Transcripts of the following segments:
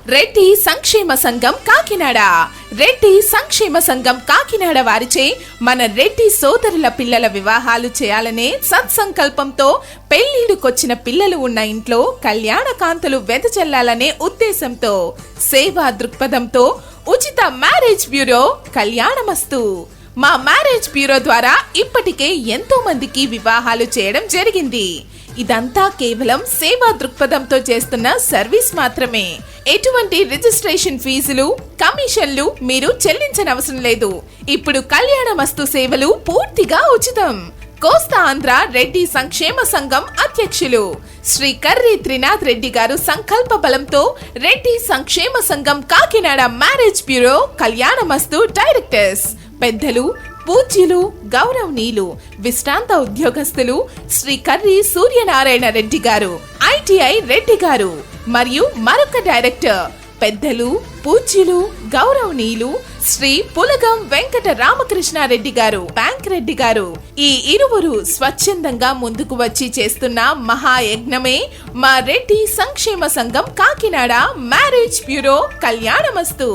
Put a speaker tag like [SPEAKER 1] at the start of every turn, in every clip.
[SPEAKER 1] రెడ్డి సంక్షేమ సంఘం కాకినాడ. రెడ్డి సంక్షేమ సంఘం కాకినాడ వారిచే మన రెడ్డి సోదరుల పిల్లల వివాహాలు చేయాలనే సత్సంకల్పంతో పెళ్లిడుకొచ్చిన పిల్లలు ఉన్న ఇంట్లో కళ్యాణ కాంతులు వెదజల్లాలనే ఉద్దేశంతో సేవా దృక్పథంతో ఉచిత మ్యారేజ్ బ్యూరో కళ్యాణమస్తు. మా మ్యారేజ్ బ్యూరో ద్వారా ఇప్పటికే ఎంతో మందికి వివాహాలు చేయడం జరిగింది. ఇదంతా కేవలం సేవా దృక్పథంతో చేస్తున్న సర్వీస్ మాత్రమే. ఎటువంటి రిజిస్ట్రేషన్ ఫీజులు, కమిషన్లు మీరు చెల్లించనవసరం లేదు. ఇప్పుడు కళ్యాణమస్తు సేవలు పూర్తిగా ఉచితం. కోస్తా ఆంధ్ర రెడ్డి సంక్షేమ సంఘం అధ్యక్షులు శ్రీ కర్రి త్రినాథ్ రెడ్డి గారు సంకల్ప బలంతో రెడ్డి సంక్షేమ సంఘం కాకినాడ మ్యారేజ్ బ్యూరో కళ్యాణమస్తు డైరెక్టర్స్ పెద్దలు, పూజ్యులు, గౌరవనీయులు, విశ్రాంత ఉద్యోగస్తులు శ్రీ కర్రి సూర్యనారాయణ రెడ్డి గారు, ఐటీఐ రెడ్డి గారు మరియు మరొక డైరెక్టర్ పెద్దలు, పూజ్యులు, గౌరవనీయులు శ్రీ పులగం వెంకట రామకృష్ణారెడ్డి గారు, బ్యాంక్ రెడ్డి గారు. ఈ ఇరువురు స్వచ్ఛందంగా ముందుకు వచ్చి చేస్తున్న మహాయజ్ఞమే మా రెడ్డి సంక్షేమ సంఘం కాకినాడ మ్యారేజ్ బ్యూరో కళ్యాణమస్తు.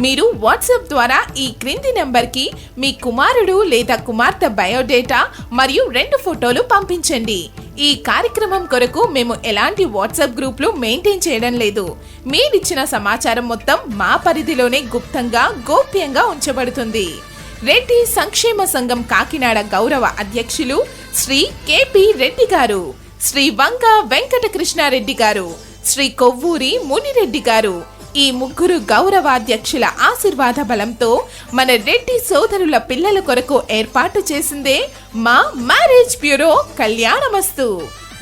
[SPEAKER 1] మీరు వాట్సాప్ ద్వారా ఈ క్రింది నెంబర్ కి మీ కుమారుడు లేదా కుమార్తె బయోడేటా మరియు 2 ఫోటోలు పంపించండి. ఈ కార్యక్రమం కొరకు మేము ఎలాంటి వాట్సాప్ గ్రూపులు మెయింటైన్ చేయడం లేదు. మీరిచ్చిన సమాచారం మొత్తం మా పరిధిలోనే గుప్తంగా, గోప్యంగా ఉంచబడుతుంది. రెడ్డి సంక్షేమ సంఘం కాకినాడ గౌరవ అధ్యక్షులు శ్రీ కేపీ రెడ్డి గారు, శ్రీ వంగ వెంకట కృష్ణారెడ్డి గారు, శ్రీ కొవ్వూరి మునిరెడ్డి గారు, ఈ ముగ్గురు గౌరవాధ్యక్షుల ఆశీర్వాద బలంతో మన రెడ్డి సోదరుల పిల్లల కొరకు ఏర్పాటు చేసిందే మా మ్యారేజ్ బ్యూరో కళ్యాణమస్తు.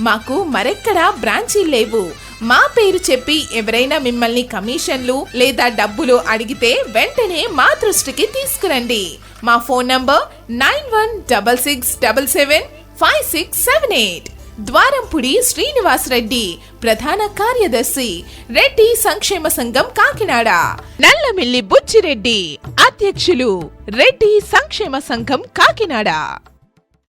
[SPEAKER 1] మాకు మరెక్కడా బ్రాంచీలు లేవు. మా పేరు చెప్పి ఎవరైనా మిమ్మల్ని కమిషన్లు లేదా డబ్బులు అడిగితే వెంటనే మా దృష్టికి తీసుకురండి. మా ఫోన్ నంబర్ 9166775678. ద్వారంపుడి శ్రీనివాస్ రెడ్డి, ప్రధాన కార్యదర్శి, రెడ్డి సంక్షేమ సంఘం కాకినాడ. నల్లమిల్లి బుచ్చిరెడ్డి, అధ్యక్షులు, రెడ్డి సంక్షేమ సంఘం కాకినాడ.